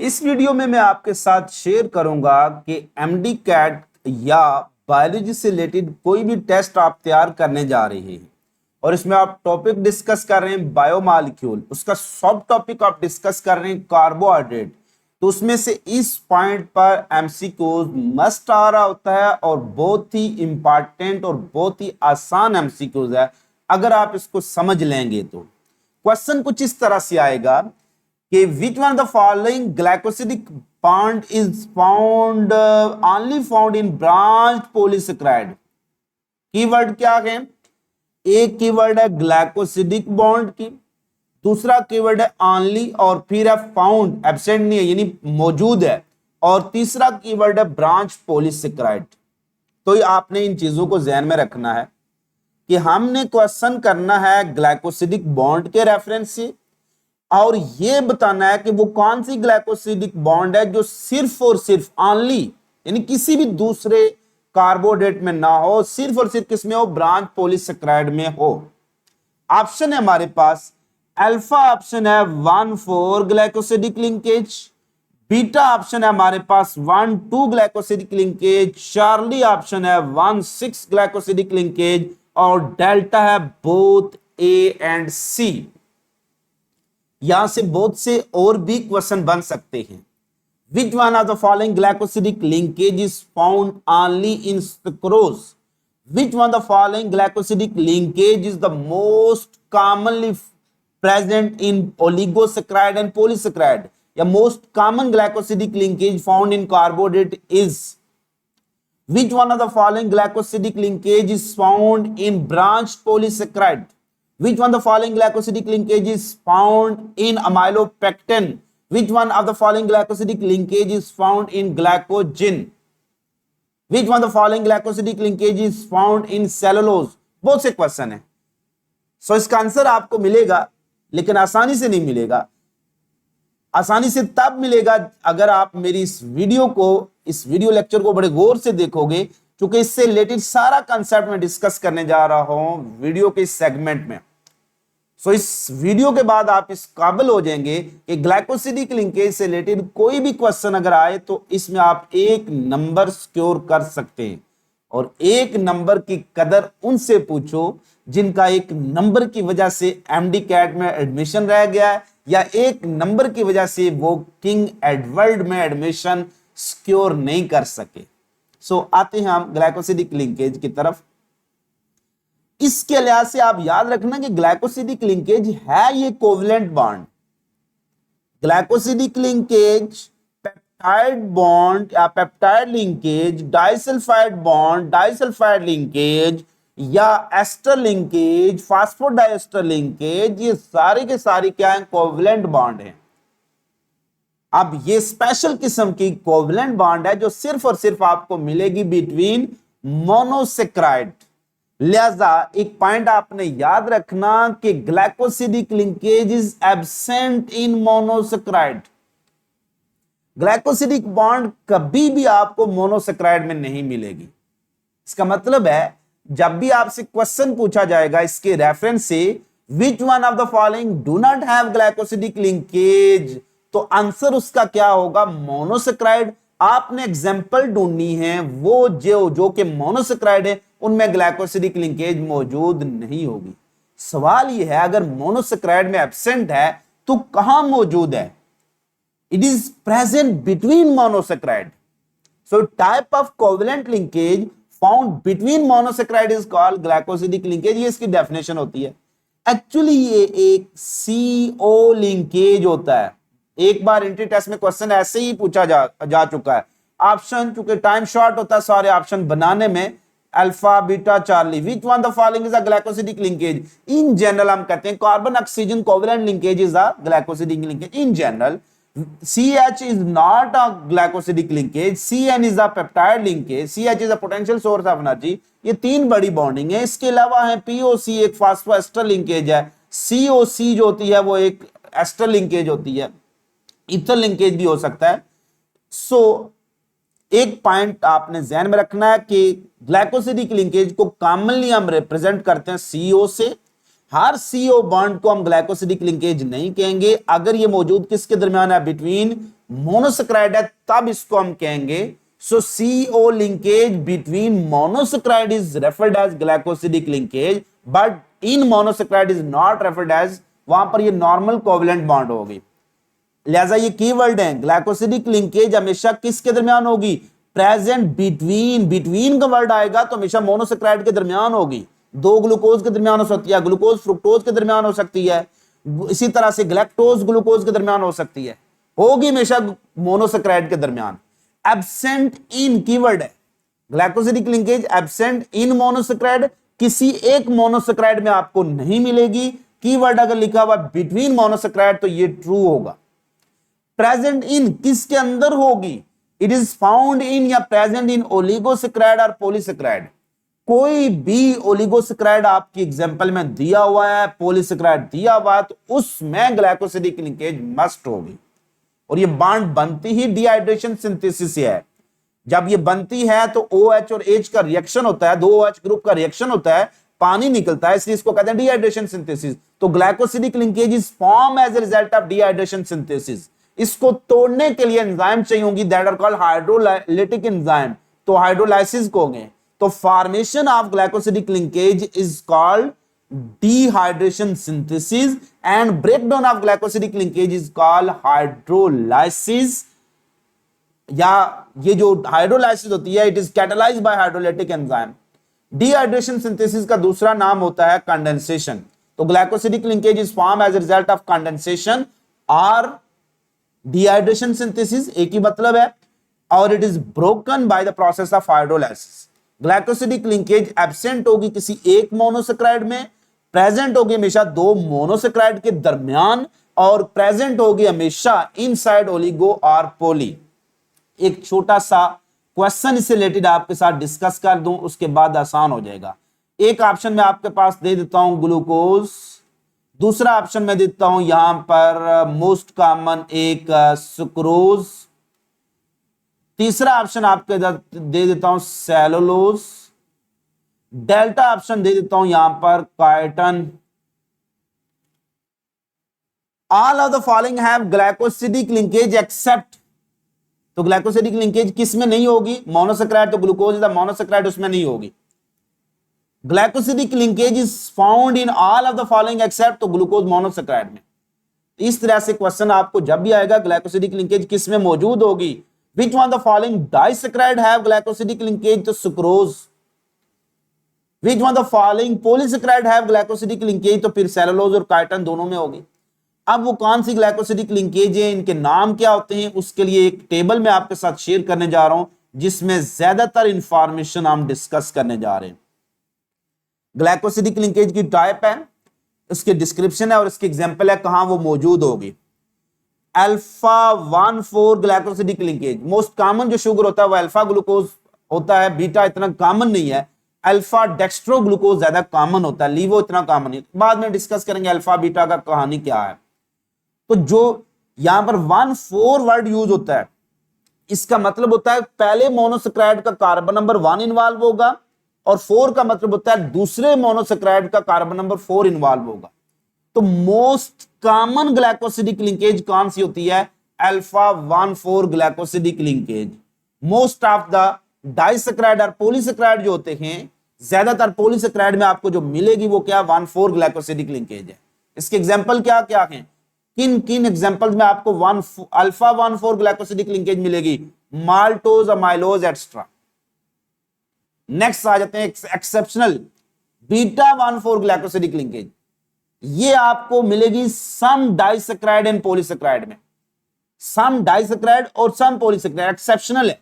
इस वीडियो में मैं आपके साथ शेयर करूंगा कि एमडी कैट या बायोलॉजी से रिलेटेड कोई भी टेस्ट आप तैयार करने जा रहे हैं और इसमें आप टॉपिक डिस्कस कर रहे हैं बायोमॉलिक्यूल, उसका सब टॉपिक आप डिस्कस कर रहे हैं कार्बोहाइड्रेट, तो उसमें से इस पॉइंट पर एमसीक्यूज मस्ट आ रहा होता है और बहुत ही इंपॉर्टेंट और बहुत ही आसान एमसीक्यूज है। अगर आप इसको समझ लेंगे तो क्वेश्चन कुछ इस तरह से आएगा कि which one of the following glycosidic bond is found only found in branched polysaccharide। Keyword क्या है? एक कीवर्ड है ग्लाइकोसिडिक बॉन्ड की, दूसरा कीवर्ड है ऑनली और फिर है फाउंड, एब्सेंट नहीं है यानी मौजूद है, और तीसरा कीवर्ड है ब्रांच पॉलीसेक्राइड। तो आपने इन चीजों को ध्यान में रखना है कि हमने क्वेश्चन करना है ग्लाइकोसिडिक बॉन्ड के रेफरेंस से और यह बताना है कि वो कौन सी ग्लाइकोसिडिक बॉन्ड है जो सिर्फ और सिर्फ ऑनली यानी किसी भी दूसरे कार्बोहाइड्रेट में ना हो, सिर्फ और सिर्फ किसमें हो? ब्रांच पॉलीसेक्राइड में हो। ऑप्शन है हमारे पास, अल्फा ऑप्शन है 1,4 ग्लाइकोसिडिक लिंकेज, बीटा ऑप्शन है हमारे पास 1,2 ग्लाइकोसिडिक लिंकेज, चार्ली ऑप्शन है 1,6 ग्लाइकोसिडिक लिंकेज और डेल्टा है बोथ ए एंड सी। यहां से बहुत से और भी क्वेश्चन बन सकते हैं। Which one of the following glycosidic linkage is found only in sucrose? Which one of the following glycosidic linkage is the most commonly present in oligosaccharide and polysaccharide? या most common glycosidic linkage found in carbohydrate is? Which one of the following glycosidic linkage is found in branched polysaccharide? Which one of the following glycosidic linkage is found in amylopectin? Which one of the following glycosidic linkage is found in glycogen? Which one of the following glycosidic linkage is found in cellulose? बहुत से question है। सो इसका answer आपको मिलेगा, लेकिन आसानी से नहीं मिलेगा। आसानी से तब मिलेगा अगर आप मेरी इस वीडियो लेक्चर को बड़े गौर से देखोगे, क्योंकि इससे रिलेटेड सारा कंसेप्ट मैं डिस्कस करने जा रहा हूं वीडियो के सेगमेंट में। सो इस वीडियो के बाद आप इस काबिल हो जाएंगे कि ग्लाइकोसिडिक लिंकेज से रिलेटेड कोई भी क्वेश्चन अगर आए तो इसमें आप 1 नंबर सिक्योर कर सकते हैं। और 1 नंबर की कदर उनसे पूछो जिनका 1 नंबर की वजह से एमडी कैट में एडमिशन रह गया है या 1 नंबर की वजह से वो किंग एडवर्ड में एडमिशन सिक्योर नहीं कर सके। सो आते हैं हम ग्लाइकोसिडिक लिंकेज की तरफ। इसके लिहाज से आप याद रखना कि ग्लाइकोसिडिक लिंकेज है ये covalent bond. Glycosidic linkage, peptide bond या peptide linkage, disulphide bond, disulphide linkage या एस्टर लिंकेज, फास्फोडाइएस्टर लिंकेज, ये सारे के सारे क्या है? कोवलेंट बॉन्ड है। अब ये स्पेशल किस्म की कोवलेंट बॉन्ड है जो सिर्फ और सिर्फ आपको मिलेगी बिटवीन मोनोसेक्राइड। लिहाजा एक पॉइंट आपने याद रखना कि glycosidic linkage is absent in monosaccharide. Glycosidic bond कभी भी आपको मोनोसेक्राइड में नहीं मिलेगी। इसका मतलब है जब भी आपसे क्वेश्चन पूछा जाएगा इसके रेफरेंस से विच one of the following do not have glycosidic linkage, तो आंसर उसका क्या होगा? मोनोसेक्राइड। आपने एग्जांपल ढूंढनी है वो जो कि मोनोसेक्राइड है उनमें ग्लाइकोसिडिक लिंकेज मौजूद नहीं होगी। सवाल यह है अगर मोनोसेक्राइड में एब्सेंट है तो कहां मौजूद है? It is present between monosaccharide. So type of covalent linkage found between monosaccharide is called glycosidic linkage. ये इसकी डेफिनेशन होती है। एक्चुअली ये एक CO लिंकेज होता है। एक बार एंट्री टेस्ट में क्वेश्चन ऐसे ही पूछा जा चुका है। ऑप्शन चूंकि टाइम शॉर्ट होता है सारे ऑप्शन बनाने में, alpha, beta, Charlie, which one the following is a glycosidic linkage. In general हम कहते हैं carbon oxygen covalent linkage is a glycosidic linkage in general. CH is not a glycosidic linkage, CN is a peptide linkage, CH is a potential source of energy। ये 3 बड़ी bonding है। इसके अलावा है POC एक फास्फोएस्टर लिंकेज है, COC जो होती है वो एक एस्टर लिंकेज होती है, इथर लिंकेज भी हो सकता है। सो एक पॉइंट आपने ध्यान में रखना है कि ग्लाइकोसिडिक लिंकेज को कॉमनली हम रिप्रेजेंट करते हैं CO से। हर CO बॉन्ड को हम ग्लाइकोसिडिक लिंकेज नहीं कहेंगे अगर ये मौजूद किसके दरमियान है? बिटवीन मोनोसेक्राइड है तब इसको हम कहेंगे। So CO linkage between monosaccharide is referred as glycosidic linkage, but in monosaccharide is not referred as, वहां पर ये नॉर्मल कोवेलेंट बॉन्ड होगी। लिहाजा ये कीवर्ड है, ग्लाइकोसिडिक लिंकेज हमेशा किसके दरमियान होगी, प्रेजेंट बिटवीन, बिटवीन का वर्ड आएगा तो हमेशा मोनोसेक्राइड के दरमियान होगी। दो ग्लूकोज के दरमियान हो सकती है, ग्लूकोज फ्रुक्टोज के दरमियान हो सकती है, इसी तरह से ग्लैक्टोज ग्लूकोज के दरमियान हो सकती है, होगी हमेशा मोनोसेक्राइड के दरमियान। एब्सेंट इन कीवर्ड है, glycosidic linkage absent in monosaccharide, किसी एक मोनोसेक्राइड में आपको नहीं मिलेगी। कीवर्ड अगर लिखा हुआ बिटवीन मोनोसेक्राइड तो ये ट्रू होगा। प्रेजेंट इन किसके अंदर होगी, इट इज फाउंड इन या प्रेजेंट इन ओलिगोसेक्राइड और पॉलीसेक्राइड। कोई भी ओलिगोसेक्राइड आपकी एग्जांपल में दिया हुआ है, पॉलीसेक्राइड दिया हुआ है, तो उसमें ग्लाइकोसिडिक लिंकेज मस्ट होगी। और ये बॉन्ड बनती ही डिहाइड्रेशन सिंथेसिस से है। जब ये बनती है तो OH और H का रिएक्शन होता है, दो OH ग्रुप का रिएक्शन होता है, पानी निकलता है, इसलिए इसको कहते हैं डिहाइड्रेशन सिंथेसिस। तो glycosidic linkage is form as a result of dehydration synthesis. इसको तोड़ने के लिए एंजाइम चाहिए होंगी, that are called hydrolytic enzyme, तो हाइड्रोलाइसिस को होंगे। तो formation of glycosidic linkage is called dehydration synthesis and breakdown of glycosidic linkage is called hydrolysis। या ये जो हाइड्रोलाइसिस होती है, it is catalysed by hydrolytic enzyme. Dehydration synthesis का दूसरा नाम होता है कंडेंसेशन। तो glycosidic linkage is form as a result of condensation और डिहाइड्रेशन सिंथेसिस, एक ही मतलब है, और it is broken by the process of hydrolysis. Glycosidic linkage absent होगी किसी एक मोनोसेक्राइड में, प्रेजेंट होगी हमेशा दो मोनोसेक्राइड के दरमियान, और प्रेजेंट होगी हमेशा इनसाइड ओलिगो और पॉली। एक छोटा सा क्वेश्चन इससे रिलेटेड आपके साथ डिस्कस कर दूं, उसके बाद आसान हो जाएगा। एक ऑप्शन में आपके पास दे देता हूं ग्लूकोज, दूसरा ऑप्शन में देता हूं यहां पर मोस्ट कॉमन एक सुक्रोज, तीसरा ऑप्शन आपके दे देता हूं सेलुलोज, डेल्टा ऑप्शन दे देता हूं यहां पर chitin. All of the following have glycosidic linkage except, तो ग्लाइकोसिडिक लिंकेज किस में नहीं होगी, मोनोसेक्राइड, तो ग्लूकोज इज द मोनोसेक्राइड, उसमें नहीं होगी। Glycosidic linkage is found in all of the following except, तो ग्लूकोज मोनोसेक्राइड में। इस तरह से क्वेश्चन आपको जब भी आएगा ग्लाइकोसिडिक लिंकेज किस में मौजूद होगी, which one of the following disaccharide have glycosidic linkage to sucrose, which one of the following polysaccharide have glycosidic linkage, तो फिर सेलुलोज और काइटन दोनों में होगी। अब वो कौन सी ग्लाइकोसिडिक लिंकेज है, इनके नाम क्या होते हैं, उसके लिए एक टेबल में आपके साथ शेयर करने जा रहा हूं जिसमें ज्यादातर इंफॉर्मेशन हम डिस्कस करने जा रहे हैं। ग्लाइकोसिडिक लिंकेज की टाइप है, उसके डिस्क्रिप्शन है और इसकी एग्जांपल है कहां वो मौजूद होगी। Alpha 1,4 glycosidic linkage, most common जो शुगर होता है वो अल्फा ग्लूकोज होता है, बीटा इतना कॉमन नहीं है। अल्फा डेक्स्ट्रो ग्लूकोज ज्यादा कॉमन होता है, लीवो इतना कॉमन नहीं। बाद में डिस्कस करेंगे अल्फा बीटा का कहानी क्या है। तो जो यहां पर 1,4 वर्ड यूज होता है, इसका मतलब होता है पहले मोनोसेक्राइड का कार्बन नंबर 1 इन्वॉल्व होगा, और 4 का मतलब होता है दूसरे मोनोसेक्राइड का कार्बन नंबर 4 इन्वॉल्व होगा। तो मोस्ट कॉमन ग्लाइकोसिडिक लिंकेज कौन सी होती है, alpha 1,4 glycosidic linkage. Most of the disaccharide और पॉलीसेक्राइड जो होते हैं, ज्यादातर पॉलीसेक्राइड में आपको जो मिलेगी वो क्या 1,4 ग्लाइकोसिडिक लिंकेज है। इसके एग्जांपल क्या क्या हैं, किन किन एग्जांपल्स में आपको अल्फा 1,4 ग्लाइकोसिडिक लिंकेज मिलेगी, माल्टोज, अमाइलोज एक्स्ट्रा। नेक्स्ट आ जाते हैं एक्सेप्शनल बीटा 1,4 ग्लाइकोसिडिक लिंकेज, ये आपको मिलेगी सम डाइसेक्राइड एंड पॉलीसेक्राइड में, सम डाइसेक्राइड और सम पॉलीसेक्राइड। एक्सेप्शनल है,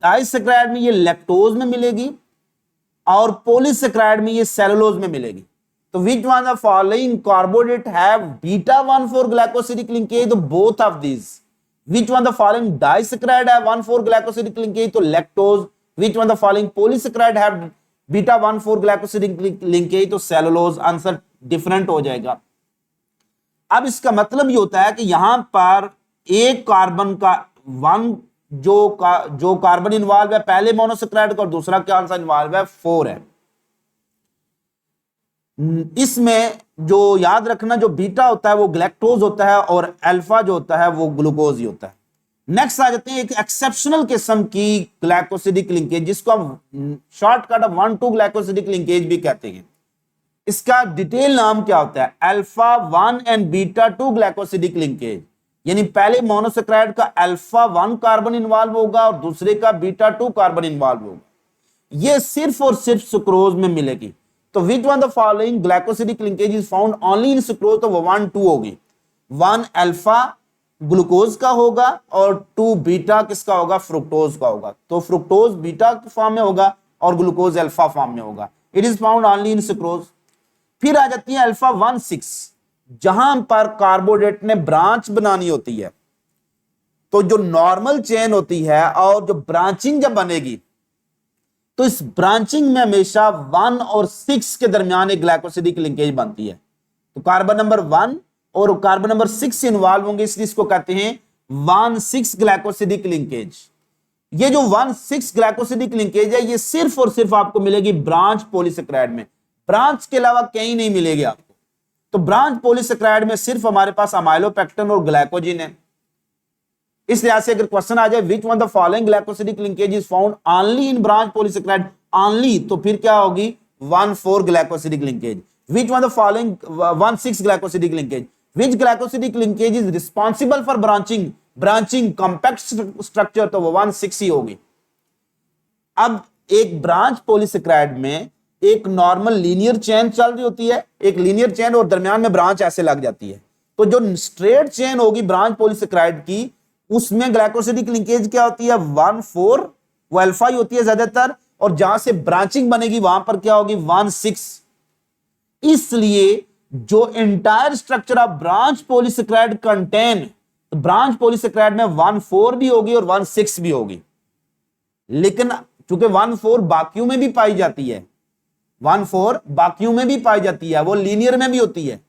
डाइसेक्राइड में ये लैक्टोज में मिलेगी और पॉलीसेक्राइड में ये सेलुलोज में मिलेगी। तो which one of following carbohydrate have beta 1,4 glycosidic linkage, तो both of these. Which one of following disaccharide have 1,4 glycosidic linkage, तो lactose. Which one of following polysaccharide have beta 1,4 glycosidic linkage, तो cellulose. Answer different हो जाएगा। अब इसका मतलब ये होता है कि यहां पर एक कार्बन का वन जो कार्बन इन्वॉल्व है पहले मोनोसेक्राइड का, और दूसरा कौन सा इन्वॉल्व है, 4 है। इसमें जो याद रखना, जो बीटा होता है वो ग्लैक्टोज होता है और अल्फा जो होता है वो ग्लूकोज ही होता है। नेक्स्ट आ जाते हैं एक एक्सेप्शनल किस्म की ग्लाइकोसिडिक लिंकेज, जिसको हम शॉर्टकट 1,2 ग्लाइकोसिडिक लिंकेज भी कहते हैं। इसका डिटेल नाम क्या होता है? Alpha 1 and beta 2 glycosidic linkage. यानी पहले मोनोसेक्राइड का अल्फा 1 कार्बन इन्वॉल्व होगा और दूसरे का बीटा 2 कार्बन इन्वॉल्व होगा। ये सिर्फ और सिर्फ सुक्रोज में मिलेगी। तो which one the following glycosidic linkage is found only in sucrose? तो 1 2 होगी। 1 अल्फा ग्लूकोज का होगा और 2 बीटा किसका होगा? फ्रुक्टोज का होगा। तो फ्रुक्टोज बीटा फॉर्म में होगा और ग्लूकोज अल्फा फॉर्म में होगा। It is found only in sucrose. फिर आ जाती है अल्फा 1 6, जहां पर कार्बोहाइड्रेट ने ब्रांच बनानी होती है। तो जो नॉर्मल चेन होती है और जो ब्रांचिंग जब बनेगी, तो इस ब्रांचिंग में हमेशा 1 और 6 के दरमियान एक ग्लाइकोसिडिक लिंकेज बनती है। तो कार्बन नंबर 1 और कार्बन नंबर 6 इन्वॉल्व होंगे, इसलिए इसको कहते हैं 1,6 ग्लाइकोसिडिक लिंकेज। ये जो 1,6 ग्लाइकोसिडिक लिंकेज है, ये सिर्फ और सिर्फ आपको मिलेगी ब्रांच पॉलीसेकेराइड में। ब्रांच के अलावा कहीं नहीं मिलेगी आपको। तो ब्रांच पॉलीसेकेराइड में सिर्फ हमारे पास अमाइलोपेक्टिन और ग्लाइकोजिन है। इस लिहाज से अगर क्वेश्चन आ जाए विच one the following glycosidic linkage is found only in branch polysaccharide, only, तो फिर क्या होगी? 1,4 glycosidic linkage. Which one the following 1,6 glycosidic linkage, which glycosidic linkage is responsible for branching compact structure, तो वो 1,6 ही होगी। अब एक ब्रांच पॉलीसेकेराइड में एक नॉर्मल लीनियर चेन चल रही होती है, एक लीनियर चेन, और दरमियान में ब्रांच ऐसे लग जाती है। तो जो स्ट्रेट चेन होगी ब्रांच पॉलीसेकेराइड की, उसमें ग्लाइकोसिडिक लिंकेज क्या होती है? 1,4, वो अल्फा ही होती है ज्यादातर, और जहां से ब्रांचिंग बनेगी वहां पर क्या होगी? 1,6। इसलिए जो entire structure of branch polysaccharide contain, branch polysaccharide में 1,4 भी होगी और 1,6 भी होगी। लेकिन चूंकि 1,4 बाकियों में भी पाई जाती है, 1,4 बाकियों में भी पाई जाती है, वो लीनियर में भी होती है,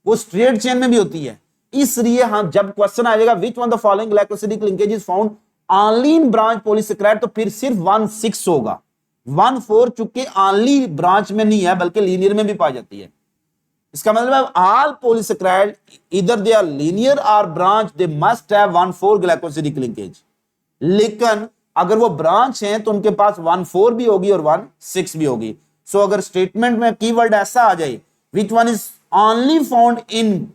वो स्ट्रेट चेन में भी होती है। इसलिए हम जब क्वेश्चन आ जाएगा विच one the following glycosidic linkage is found only in branch polysaccharide, तो फिर सिर्फ 1,6 होगा। 1,4 चूंकि ओनली ब्रांच में नहीं है बल्कि लीनियर में भी पाई जाती है। इसका मतलब है ऑल पॉलीसेकेराइड इधर दे आर लीनियर और branch, they must have 1,4 glycosidic linkage. लेकिन अगर वो ब्रांच है तो उनके पास 1,4 भी होगी और 1,6 भी होगी। सो अगर स्टेटमेंट में कीवर्ड ऐसा आ जाए which one is only found in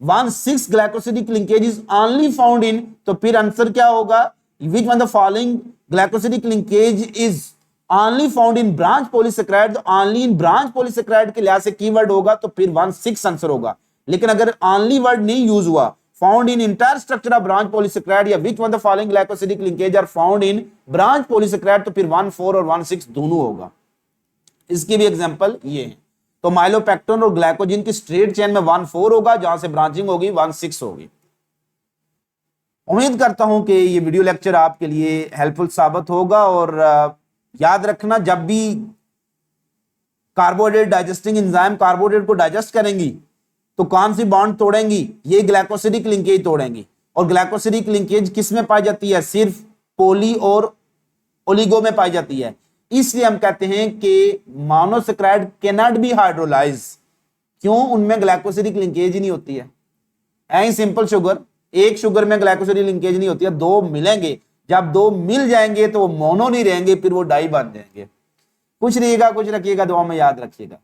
1,6 glycosidic linkage is only found in, तो फिर आंसर क्या होगा? विच one the following glycosidic linkage is only found in branch polysaccharide, only in branch polysaccharide के लिहाज से कीवर्ड होगा तो फिर 1,6 आंसर होगा। लेकिन अगर ओनली वर्ड नहीं यूज हुआ, found in entire structure of branch polysaccharide या which one the following glycosidic linkage are found in branch polysaccharide, तो फिर 1,4 और 1,6 दोनों होगा। इसकी भी एग्जांपल ये है। तो माइलोपेक्टिन और ग्लाइकोजिन की स्ट्रेट चेन में 1,4 होगा, जहां से ब्रांचिंग होगी 1,6 होगी। उम्मीद करता हूं कि ये वीडियो लेक्चर आपके लिए हेल्पफुल साबित होगा। और याद रखना, जब भी कार्बोहाइड्रेट डाइजेस्टिंग एंजाइम कार्बोहाइड्रेट को डाइजेस्ट करेंगी तो कौन सी बॉन्ड तोड़ेंगी? ये ग्लाइकोसिडिक लिंकेज तोड़ेंगी। और ग्लाइकोसिडिक लिंकेज किस में पाई जाती है? सिर्फ पॉली और ओलिगो में पाई जाती है। इसलिए हम कहते हैं कि मोनोसेकेराइड कैनॉट बी हाइड्रोलाइज। क्यों? उनमें ग्लाइकोसिडिक लिंकेज ही नहीं होती है। ऐसी सिंपल शुगर, एक शुगर में ग्लाइकोसिडिक लिंकेज नहीं होती है, दो मिलेंगे, जब दो मिल जाएंगे तो वो मोनो नहीं रहेंगे, फिर वो डाई बन जाएंगे। कुछ रहिएगा, कुछ रखिएगा, दुआ में याद रखिएगा।